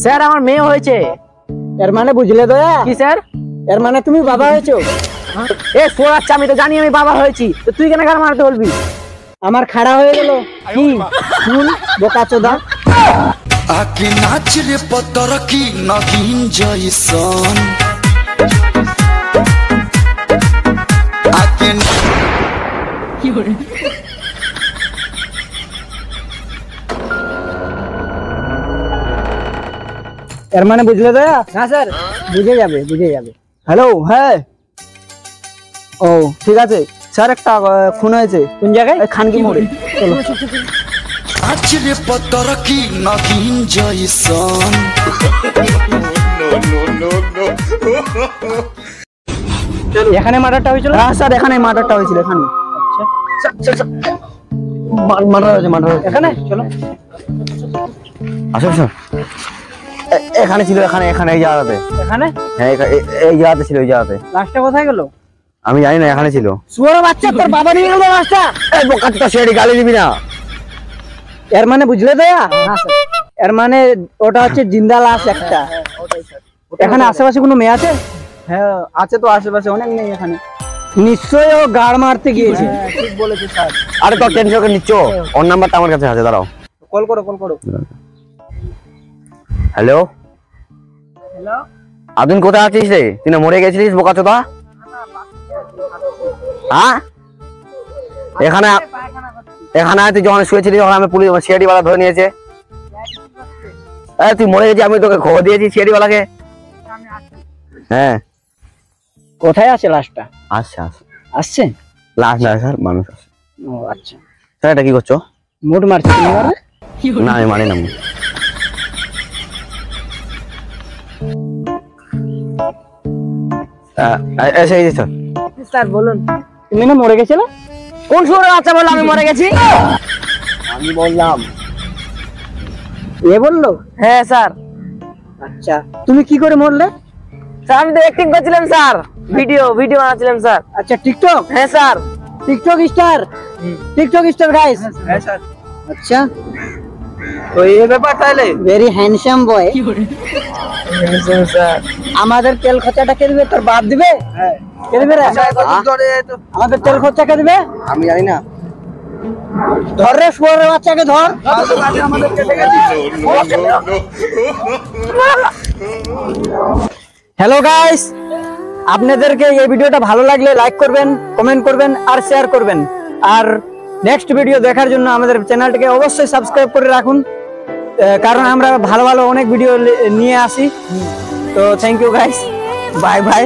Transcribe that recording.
Sir আমার মেয়ে হয়েছে। এর মানে বুঝলে দয়া? কি স্যার? এর মানে তুমি বাবা হয়েছো। এ সোরাচ্ছা, আমি তো জানি আমি বাবা হয়েছি, তো তুই কেন গান মারতে বলবি? আমার খাড়া হয়ে গেল কি শুন বোকাচোদা। আকে নাচ রে পতর কি নগিন জয়সন আকে কি করে? এর মানে বুঝলে দয়া? হ্যাঁ স্যার, বুঝে যাবে বুঝে যাবে। হ্যালো, হ্যাঁ ও ঠিক আছে স্যার, একটা খুন হয়েছে। কোন জায়গায়? খানকি মোড়ে। চলো। নাচ রে পতর কি নগিন জয়সন এখানে মার্ডারটা হয়েছিল? হ্যাঁ স্যার, এখানে মার্ডারটা হয়েছিল, এখানে। আচ্ছা মার্ডার হয়েছে, মার্ডার হয়েছে এখানে চলো। আসো স্যার, এখানে ছিল, এখানে এখানে এই জায়গাতে। এখানে? হ্যাঁ এই জায়গাতে ছিল, এই জায়গাতে। লাশটা কোথায় গেল? আমি জানি না, এখানে ছিল। শুয়োর বাচ্চা, তোর বাবা নিয়ে গেল লাশটা। এই বোকাচোদা, সেটি গালি দিবি না। এর মানে বুঝলে দয়া? এর মানে ওটা হচ্ছে জিন্দা লাশ একটা। এখানে আশেপাশে কোনো মেয়ে আছে? হ্যাঁ আছে তো, আশেপাশে অনেক নেই এখানে। নিশ্চয়ই ও গাড় মারতে গিয়েছে। ঠিক বলেছে স্যার। আরে তো টেনশন করে নিচ্ছ, ওর নাম্বারটা আমার কাছে আছে, দাঁড়াও। কল করো, কল করো। হ্যালো হ্যালো, আদুন, কোথায় আছিস রে? তুই না মরে গেছিলিস বোকাচোদা? হ্যাঁ এখানে এখানে তুই যখন শুয়েছিলিস, যখন আমি পুলিশ সিআইডি ওয়ালা ধরে নিয়েছে। তুই মরে গেছিস, আমি তোকে খবর দিয়েছি সিআইডি ওয়ালাকে। হ্যাঁ কোথায় আছে লাশটা? আচ্ছা আচ্ছা, আসছে? লাশ না স্যার, মানুষ আছে। ও আচ্ছা। স্যার এটা কি করছো? মুড মারছে তুমি মারবে? না আমি মানি না। এসে গেছি স্যার। স্যার বলুন। তুমি না মরে গেছিলে? কোন শুয়োরের বাচ্চা বললো আমি মরে গেছি? আমি বললাম। এ বললো? হ্যাঁ স্যার। আচ্ছা, তুমি কি করে মরলে? স্যার আমি তো অ্যাক্টিং করছিলাম স্যার, ভিডিও বানাচ্ছিলাম স্যার। আচ্ছা, টিকটক? হ্যাঁ sir. TikTok star? TikTok star guys? হ্যাঁ স্যার। আচ্ছা, তো এই ব্যাপার তাহলে। Very handsome boy. স্যার আমাদের তেল খরচাটা কে দিবে? তোর বাপ দিবে? হ্যাঁ কে দিবে রে? আমাদের তেল খরচা কে দিবে? আমি জানি না। ধর রে শুয়োরের বাচ্চাকে, ধর। হ্যালো গাইস, আপনাদেরকে এই ভিডিওটা ভালো লাগলে লাইক করবেন, কমেন্ট করবেন আর শেয়ার করবেন। আর নেক্সট ভিডিও দেখার জন্য আমাদের চ্যানেলটাকে অবশ্যই সাবস্ক্রাইব করে রাখুন, কারণ আমরা ভালো ভালো অনেক ভিডিও নিয়ে আসি। তো thank you guys, bye by.